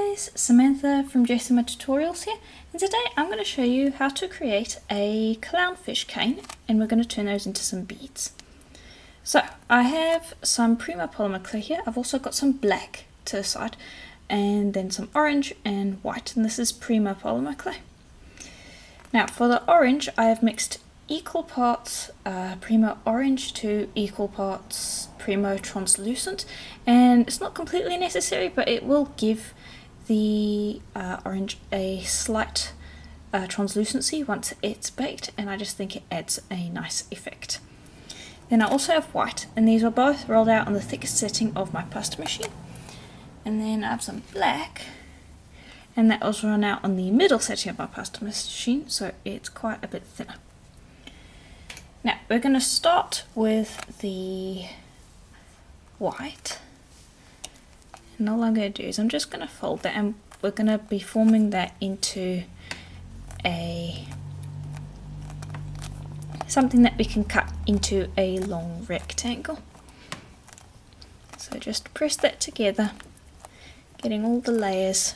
guys, Samantha from JSMA Tutorials here, and today I'm going to show you how to create a clownfish cane, and we're going to turn those into some beads. So I have some Prima polymer clay here. I've also got some black to the side, and then some orange and white, and this is Prima polymer clay. Now for the orange, I have mixed equal parts Prima orange to equal parts Prima translucent, and it's not completely necessary, but it will give the orange a slight translucency once it's baked, and I just think it adds a nice effect. Then I also have white, and these are both rolled out on the thickest setting of my pasta machine. And then I have some black, and that was run out on the middle setting of my pasta machine, so it's quite a bit thinner. Now we're going to start with the white, and all I'm going to do is I'm just going to fold that, and we're going to be forming that into something that we can cut into a long rectangle. So just press that together, getting all the layers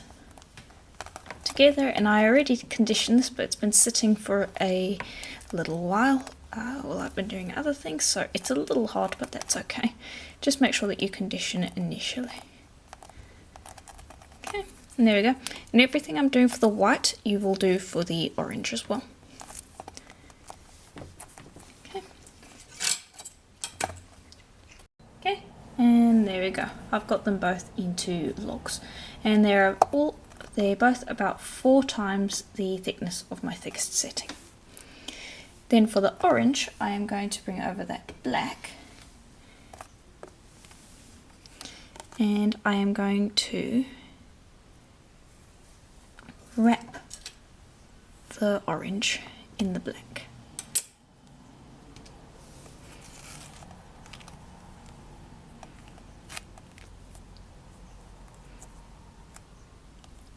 together, and I already conditioned this, but it's been sitting for a little while. Well, I've been doing other things, so it's a little hard, but that's okay. Just make sure that you condition it initially. Okay, and there we go. And everything I'm doing for the white, you will do for the orange as well. Okay. Okay, and there we go. I've got them both into logs, and they're both about 4 times the thickness of my thickest setting. Then for the orange, I am going to bring over that black, and I am going to wrap the orange in the black.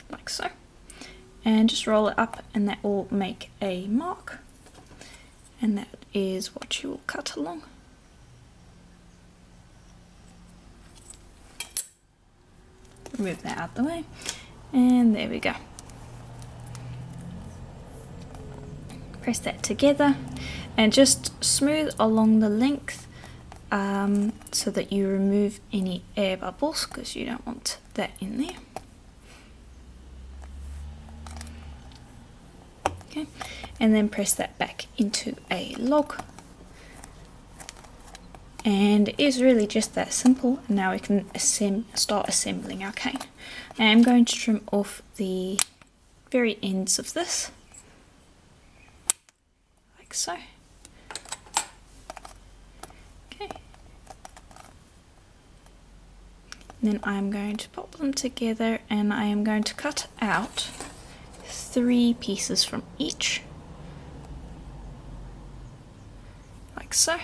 Like so. And just roll it up, and that will make a mark. And that is what you will cut along. Remove that out of the way, and there we go. Press that together and just smooth along the length so that you remove any air bubbles, because you don't want that in there. Okay. And then press that back into a log, and it is really just that simple. Now we can start assembling our cane. I am going to trim off the very ends of this, like so. Okay. And then I am going to pop them together, and I am going to cut out 3 pieces from each. Like so.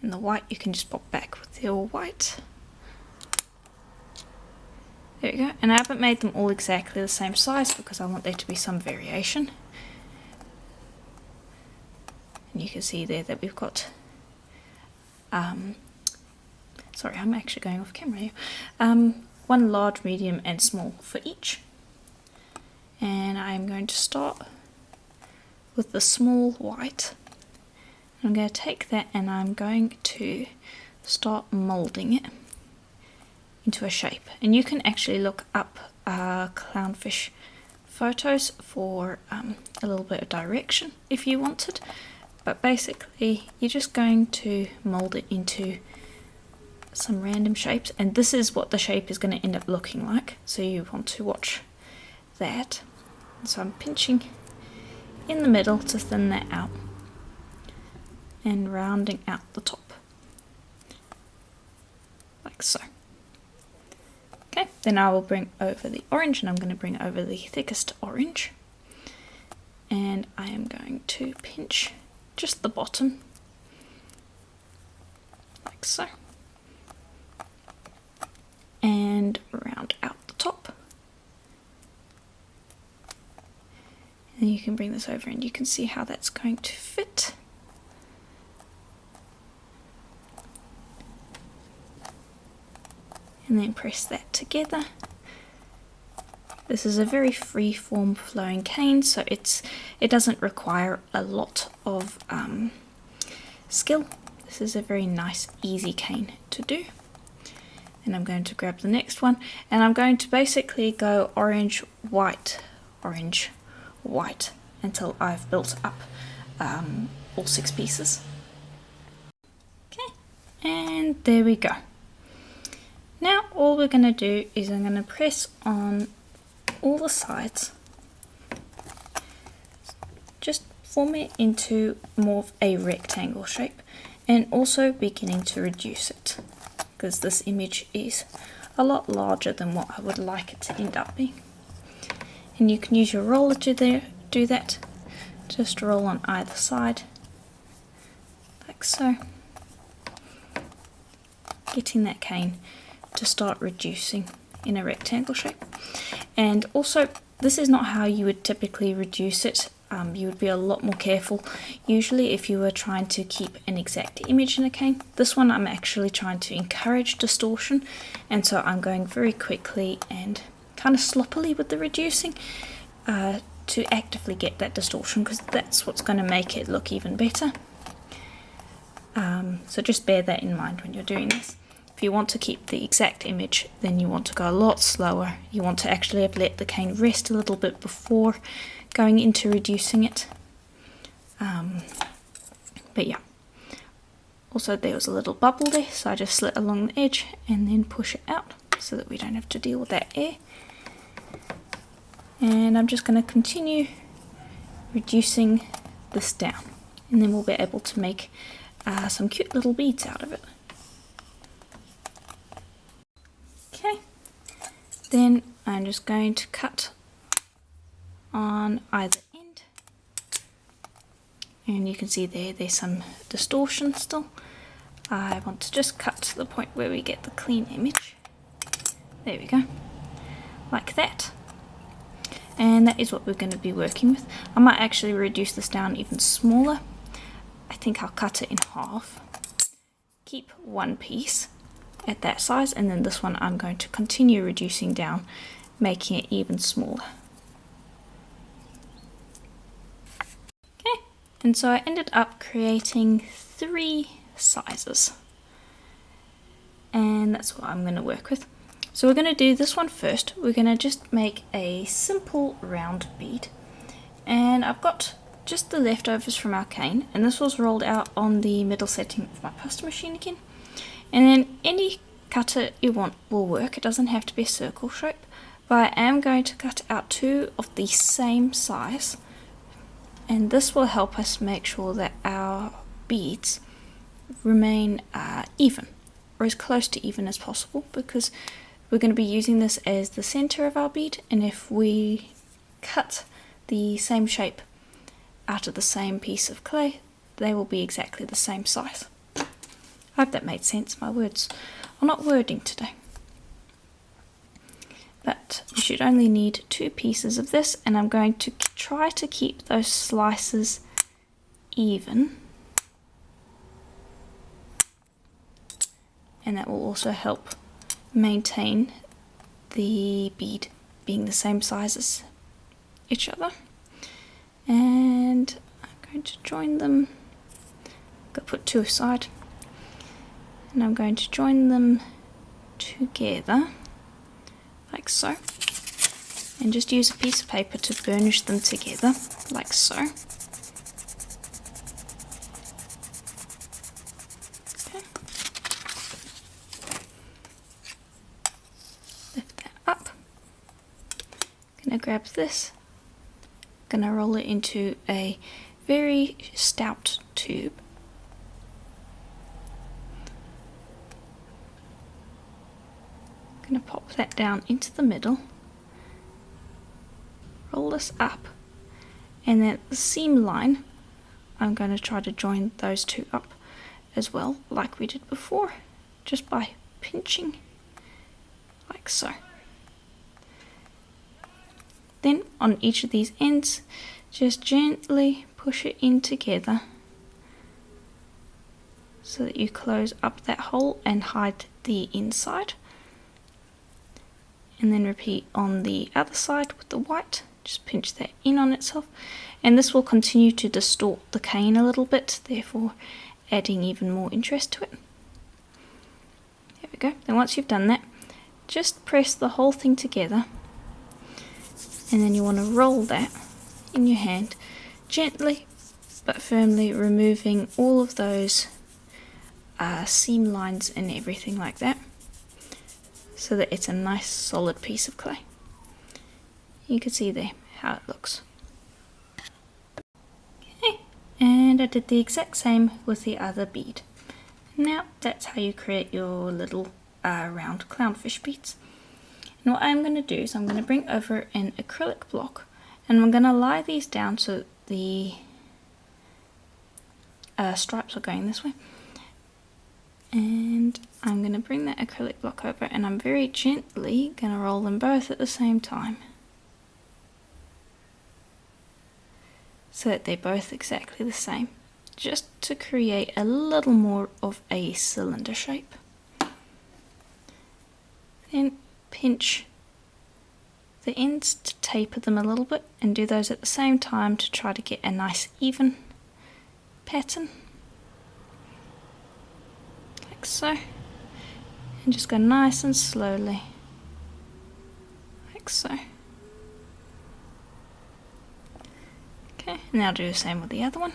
And the white you can just pop back with your white. There we go. And I haven't made them all exactly the same size because I want there to be some variation. And you can see there that we've got sorry, I'm actually going off camera here. 1 large, medium and small for each. And I'm going to start with the small white. I'm going to take that, and I'm going to start moulding it into a shape. And you can actually look up clownfish photos for a little bit of direction if you wanted. But basically you're just going to mould it into some random shapes, and this is what the shape is going to end up looking like, so you want to watch that. So I'm pinching in the middle to thin that out, and rounding out the top, like so. Okay, then I will bring over the orange, and I'm going to bring over the thickest orange, and I am going to pinch just the bottom, like so, and round out the top. And you can bring this over, and you can see how that's going to fit. and then press that together. This is a very free form flowing cane, so it doesn't require a lot of skill. This is a very nice, easy cane to do. And I'm going to grab the next one, and I'm going to basically go orange, white, until I've built up all 6 pieces. Okay, and there we go. Now all we're going to do is I'm going to press on all the sides, just form it into more of a rectangle shape, and also beginning to reduce it, because this image is a lot larger than what I would like it to end up being. And you can use your roller to do that. Just roll on either side, like so, getting that cane to start reducing in a rectangle shape. And also, this is not how you would typically reduce it. You would be a lot more careful usually if you were trying to keep an exact image in a cane. This one I'm actually trying to encourage distortion, and so I'm going very quickly and kind of sloppily with the reducing to actively get that distortion, because that's what's going to make it look even better. So just bear that in mind when you're doing this. If you want to keep the exact image, then you want to go a lot slower. You want to actually have let the cane rest a little bit before going into reducing it. But yeah. Also, there was a little bubble there, so I just slit along the edge and then push it out so that we don't have to deal with that air. And I'm just going to continue reducing this down, and then we'll be able to make some cute little beads out of it. Okay, then I'm just going to cut on either end, and you can see there's some distortion still. I want to just cut to the point where we get the clean image. There we go, like that. And that is what we're going to be working with. I might actually reduce this down even smaller. I think I'll cut it in half, keep one piece at that size, and then this one I'm going to continue reducing down, making it even smaller. Okay, and so I ended up creating 3 sizes, and that's what I'm going to work with. So we're going to do this one first. We're going to just make a simple round bead, and I've got just the leftovers from our cane, and this was rolled out on the middle setting of my pasta machine again. And then any cutter you want will work. It doesn't have to be a circle shape, but I am going to cut out 2 of the same size, and this will help us make sure that our beads remain even, or as close to even as possible, because we're going to be using this as the center of our bead, and if we cut the same shape out of the same piece of clay, they will be exactly the same size. I hope that made sense. My words are not wording today. But you should only need 2 pieces of this, and I'm going to try to keep those slices even. And that will also help maintain the bead being the same size as each other. And I'm going to join them. I'm going to put 2 aside, and I'm going to join them together like so, and just use a piece of paper to burnish them together like so. Okay. Lift that up. Gonna grab this, gonna roll it into a very stout tube. Gonna pop that down into the middle, roll this up, and then at the seam line I'm going to try to join those 2 up as well, like we did before, just by pinching like so. Then on each of these ends, just gently push it in together so that you close up that hole and hide the inside. and then repeat on the other side with the white. Just pinch that in on itself, and this will continue to distort the cane a little bit, therefore adding even more interest to it. There we go. Then once you've done that, just press the whole thing together, and then you want to roll that in your hand, gently but firmly, removing all of those seam lines and everything like that, so that it's a nice solid piece of clay. You can see there how it looks. Okay, and I did the exact same with the other bead. Now that's how you create your little round clownfish beads. And what I'm going to do is I'm going to bring over an acrylic block, and I'm going to lie these down so the stripes are going this way. And I'm going to bring that acrylic block over, and I'm very gently going to roll them both at the same time, so that they're both exactly the same, just to create a little more of a cylinder shape. Then pinch the ends to taper them a little bit, and do those at the same time to try to get a nice even pattern, like so, and just go nice and slowly, like so. Okay, now do the same with the other one.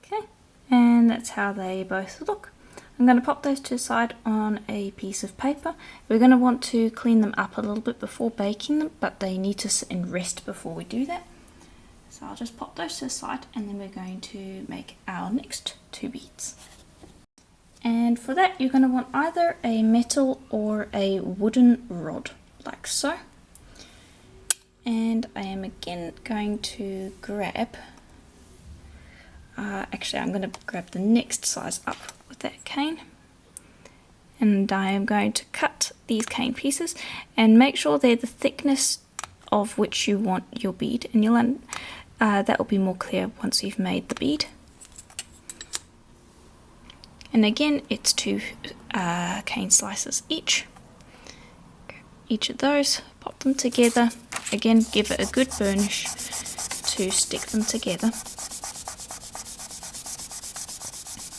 Okay, and that's how they both look. I'm going to pop those to the side on a piece of paper. We're going to want to clean them up a little bit before baking them, but they need to sit and rest before we do that. So I'll just pop those to the side, and then we're going to make our next two beads. And for that, you're going to want either a metal or a wooden rod, like so. And I am again going to grab, actually I'm going to grab the next size up with that cane, and I am going to cut these cane pieces and make sure they're the thickness of which you want your bead, and you'll that will be more clear once you've made the bead. And again, it's 2 cane slices each. Each of those, pop them together. Again, give it a good burnish to stick them together,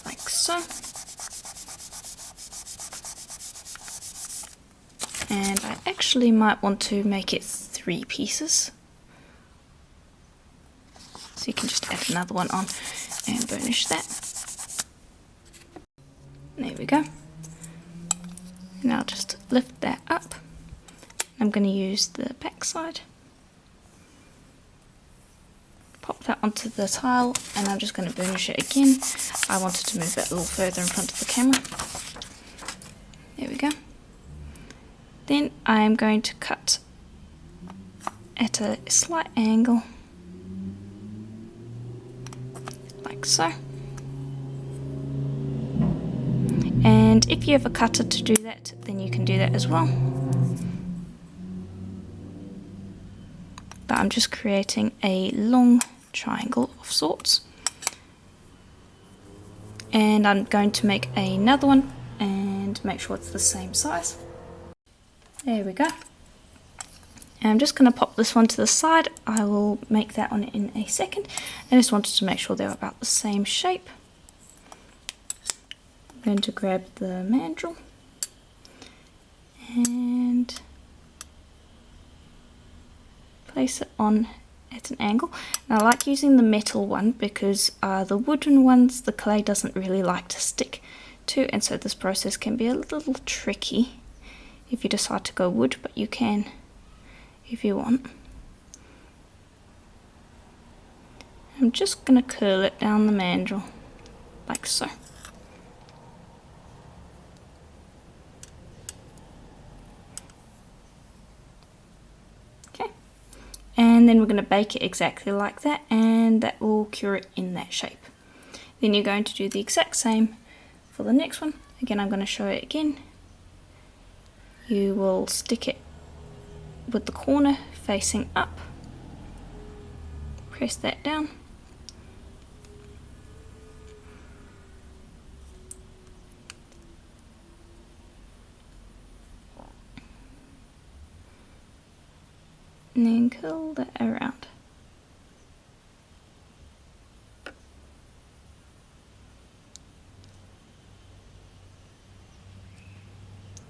like so. And I actually might want to make it 3 pieces, so you can just add another one on and burnish that. There we go. Now just lift that up. I'm going to use the back side, pop that onto the tile, and I'm just going to burnish it again. I wanted to move it a little further in front of the camera. There we go. Then I am going to cut at a slight angle, like so. And if you have a cutter to do that, then you can do that as well. But I'm just creating a long triangle of sorts. And I'm going to make another one and make sure it's the same size. There we go. And I'm just going to pop this one to the side. I will make that one in a second. I just wanted to make sure they're about the same shape. I'm going to grab the mandrel and place it on at an angle. Now I like using the metal one because the wooden ones the clay doesn't really like to stick to, and so this process can be a little tricky if you decide to go wood, but you can if you want. I'm just going to curl it down the mandrel like so. And then we're going to bake it exactly like that, and that will cure it in that shape. Then you're going to do the exact same for the next one. Again, I'm going to show it again. You will stick it with the corner facing up, press that down, and then curl that around.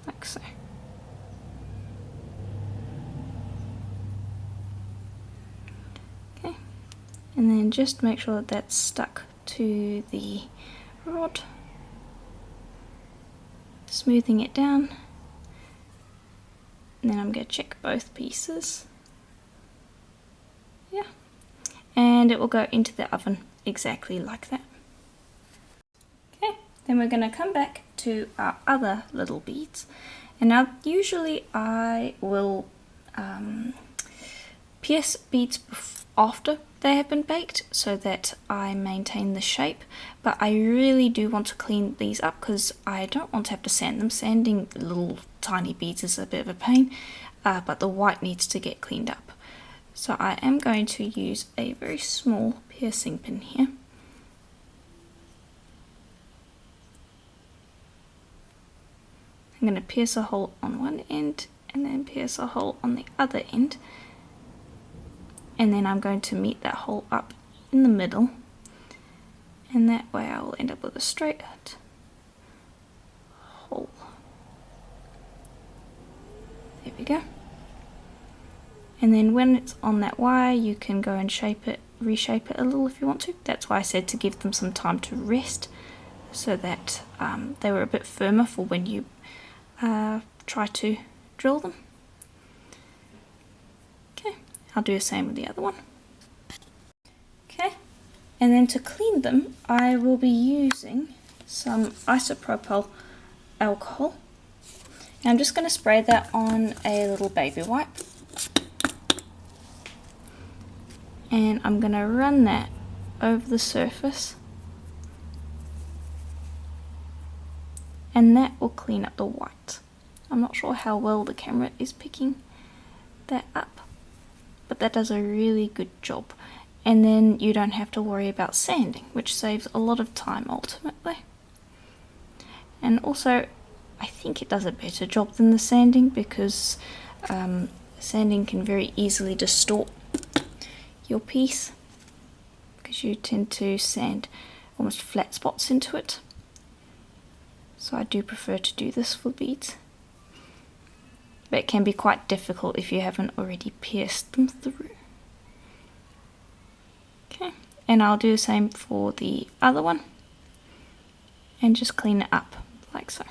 Like so. Okay, and then just make sure that that's stuck to the rod. Smoothing it down, and then I'm going to check both pieces. Yeah, and it will go into the oven exactly like that. Okay, then we're going to come back to our other little beads, and now usually I will pierce beads after they have been baked so that I maintain the shape, but I really do want to clean these up because I don't want to have to sand them. Sanding little tiny beads is a bit of a pain, but the white needs to get cleaned up. So I am going to use a very small piercing pin here. I'm going to pierce a hole on one end and then pierce a hole on the other end. And then I'm going to meet that hole up in the middle, and that way I will end up with a straight hole. There we go. And then when it's on that wire, you can go and shape it, reshape it a little if you want to. That's why I said to give them some time to rest, so that they were a bit firmer for when you try to drill them. I'll do the same with the other one. Okay, and then to clean them, I will be using some isopropyl alcohol. And I'm just going to spray that on a little baby wipe. And I'm going to run that over the surface. And that will clean up the white. I'm not sure how well the camera is picking that up, but that does a really good job, and then you don't have to worry about sanding, which saves a lot of time ultimately. And also I think it does a better job than the sanding, because sanding can very easily distort your piece, because you tend to sand almost flat spots into it. So I do prefer to do this for beads. But it can be quite difficult if you haven't already pierced them through. Okay, and I'll do the same for the other one, and just clean it up like so.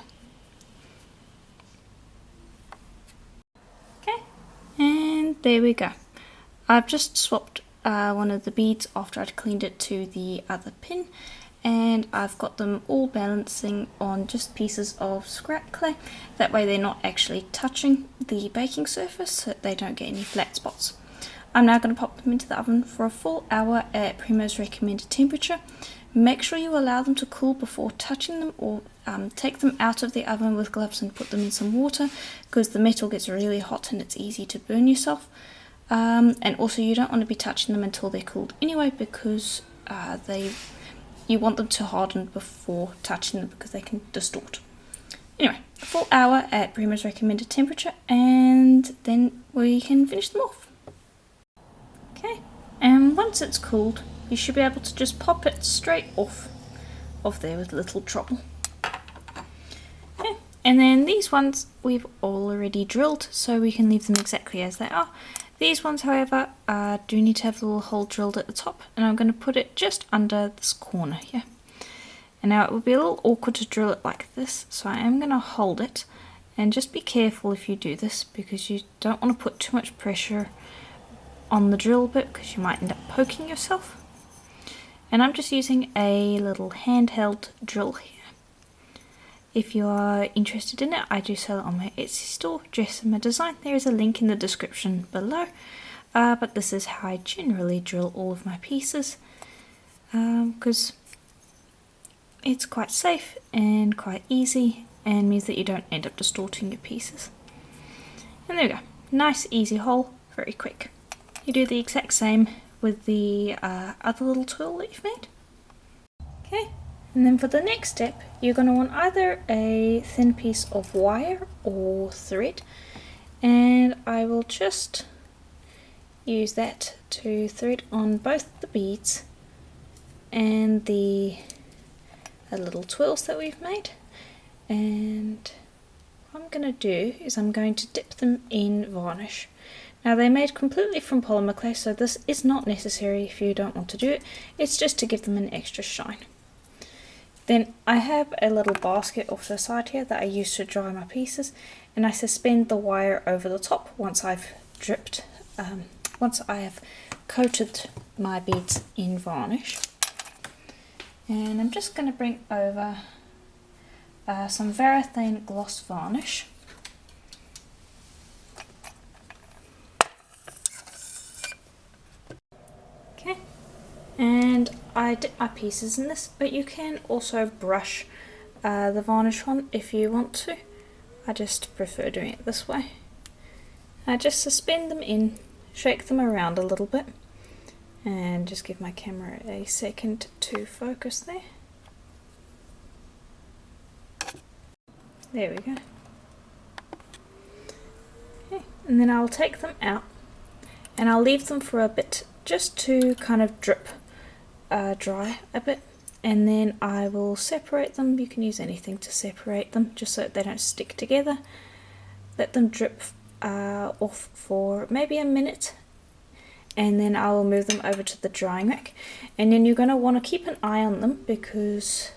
Okay, and there we go. I've just swapped one of the beads after I'd cleaned it to the other pin, and I've got them all balancing on just pieces of scrap clay. That way they're not actually touching the baking surface, so they don't get any flat spots. I'm now going to pop them into the oven for a full hour at Primo's recommended temperature. Make sure you allow them to cool before touching them, or take them out of the oven with gloves and put them in some water, because the metal gets really hot and it's easy to burn yourself. And also you don't want to be touching them until they're cooled anyway, because you want them to harden before touching them, because they can distort. Anyway, a full hour at Primo's recommended temperature, and then we can finish them off. Okay, and once it's cooled, you should be able to just pop it straight off there with little trouble. Okay, and then these ones we've already drilled, so we can leave them exactly as they are. These ones, however, do need to have a little hole drilled at the top, and I'm going to put it just under this corner here. And now it would be a little awkward to drill it like this, so I am going to hold it, and just be careful if you do this, because you don't want to put too much pressure on the drill bit, because you might end up poking yourself. And I'm just using a little handheld drill here. If you are interested in it, I do sell it on my Etsy store, Jessima Design. There is a link in the description below. But this is how I generally drill all of my pieces, because it's quite safe and quite easy, and means that you don't end up distorting your pieces. And there we go. Nice easy hole, very quick. You do the exact same with the other little tool that you've made. Okay. And then for the next step, you're going to want either a thin piece of wire or thread, and I will just use that to thread on both the beads and the little twirls that we've made. And what I'm going to do is I'm going to dip them in varnish. Now they're made completely from polymer clay, so this is not necessary if you don't want to do it. It's just to give them an extra shine. Then I have a little basket off to the side here that I use to dry my pieces, and I suspend the wire over the top once I've once I have coated my beads in varnish. And I'm just going to bring over some Varathane gloss varnish. Okay, and I dip my pieces in this, but you can also brush the varnish on if you want to. I just prefer doing it this way. I just suspend them in, shake them around a little bit, and just give my camera a second to focus there. There we go. Okay, and then I'll take them out and I'll leave them for a bit just to kind of drip dry a bit, and then I will separate them. You can use anything to separate them just so that they don't stick together. Let them drip off for maybe a minute, and then I will move them over to the drying rack. And then you're going to want to keep an eye on them because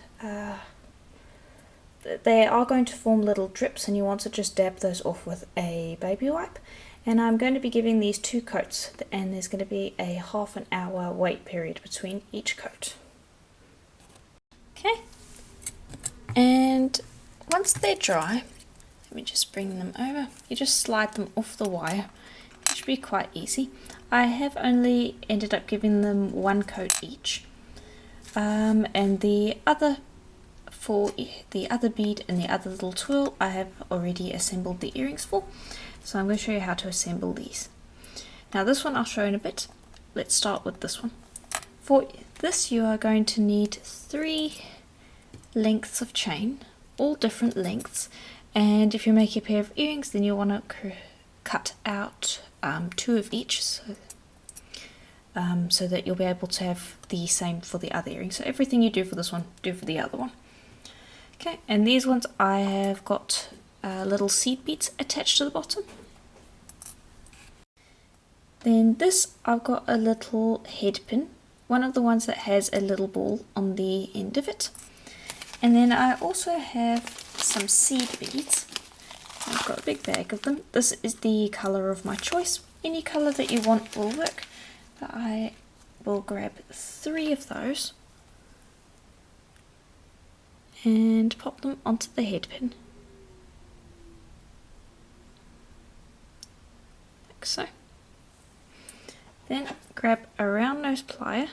they are going to form little drips, and you want to just dab those off with a baby wipe. And I'm going to be giving these 2 coats, and there's going to be a half an hour wait period between each coat. Okay, and once they're dry, let me just bring them over. You just slide them off the wire. It should be quite easy. I have only ended up giving them 1 coat each, and the other for the other bead and the other little twirl I have already assembled the earrings for, so I'm going to show you how to assemble these. Now this one I'll show in a bit. Let's start with this one. For this you are going to need 3 lengths of chain, all different lengths, and if you make a pair of earrings then you'll want to cut out 2 of each, so that you'll be able to have the same for the other earring. So everything you do for this one, do for the other one. Okay, and these ones I have got little seed beads attached to the bottom. Then this I've got a little head pin, one of the ones that has a little ball on the end of it. And then I also have some seed beads. I've got a big bag of them. This is the colour of my choice. Any colour that you want will work. But I will grab 3 of those and pop them onto the head pin, like so. Then grab a round nose plier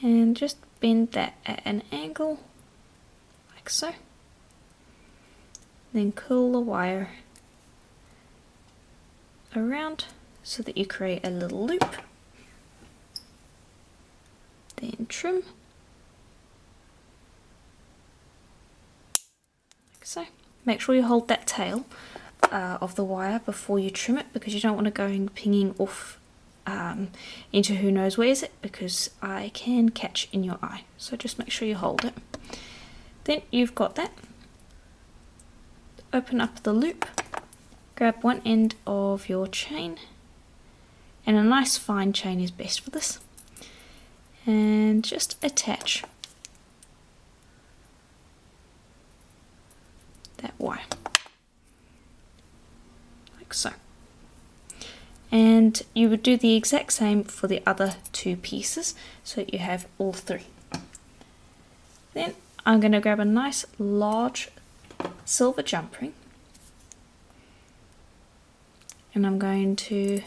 and just bend that at an angle, like so. Then curl the wire around so that you create a little loop. Then trim, like so. Make sure you hold that tail of the wire before you trim it, because you don't want to go pinging off into who knows where is it, because I can catch in your eye. So just make sure you hold it. Then you've got that. Open up the loop, grab one end of your chain, and a nice fine chain is best for this, and just attach that wire, like so. And you would do the exact same for the other 2 pieces, so you have all 3. Then I'm going to grab a nice large silver jump ring, and I'm going to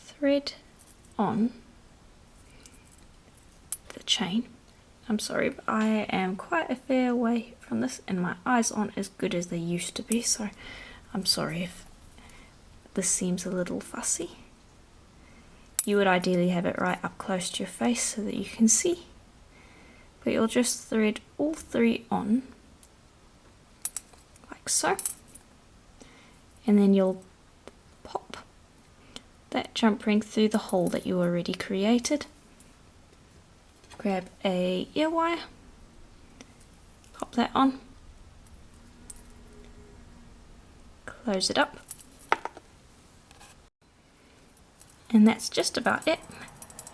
thread on the chain. I'm sorry, but I am quite a fair way from this and my eyes aren't as good as they used to be, so I'm sorry if this seems a little fussy. You would ideally have it right up close to your face so that you can see, but you'll just thread all 3 on, like so, and then you'll pop that jump ring through the hole that you already created. Grab a ear wire, pop that on, close it up, and that's just about it.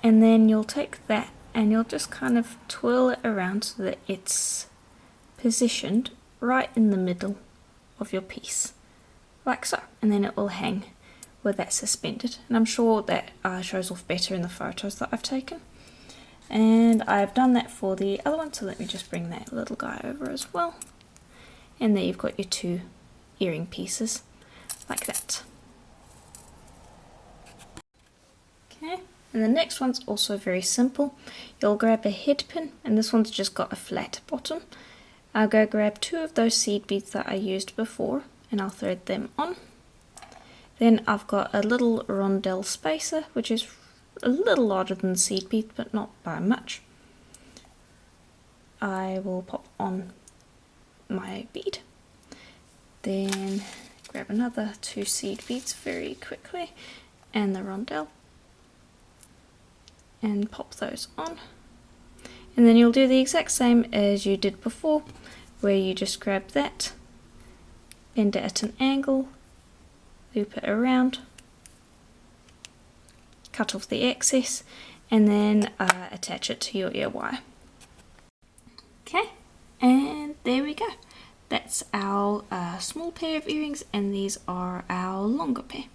And then you'll take that and you'll just kind of twirl it around so that it's positioned right in the middle of your piece, like so, and then it will hang with that suspended. And I'm sure that shows off better in the photos that I've taken. And I've done that for the other one, so let me just bring that little guy over as well. And there you've got your two earring pieces, like that. Okay. And the next one's also very simple. You'll grab a head pin, and this one's just got a flat bottom. I'll go grab two of those seed beads that I used before, and I'll thread them on. Then I've got a little rondelle spacer, which is a little larger than the seed bead, but not by much. I will pop on my bead. Then grab another two seed beads very quickly, and the rondelle, and pop those on. And then you'll do the exact same as you did before, where you just grab that, bend it at an angle, loop it around, cut off the excess, and then attach it to your ear wire. Okay, and there we go. That's our small pair of earrings, and these are our longer pair.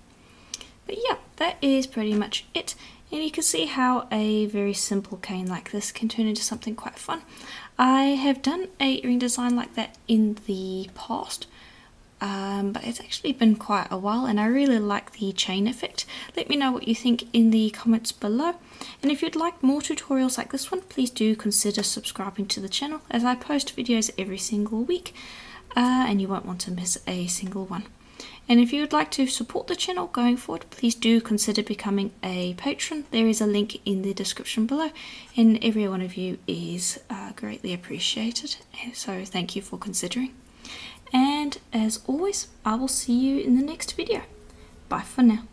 But yeah, that is pretty much it. And you can see how a very simple cane like this can turn into something quite fun. I have done a earring design like that in the past, but it's actually been quite a while, and I really like the chain effect. Let me know what you think in the comments below. And if you'd like more tutorials like this one, please do consider subscribing to the channel, as I post videos every single week, and you won't want to miss a single one. And if you would like to support the channel going forward, please do consider becoming a patron. There is a link in the description below, and every one of you is greatly appreciated. So thank you for considering. And as always, I will see you in the next video. Bye for now.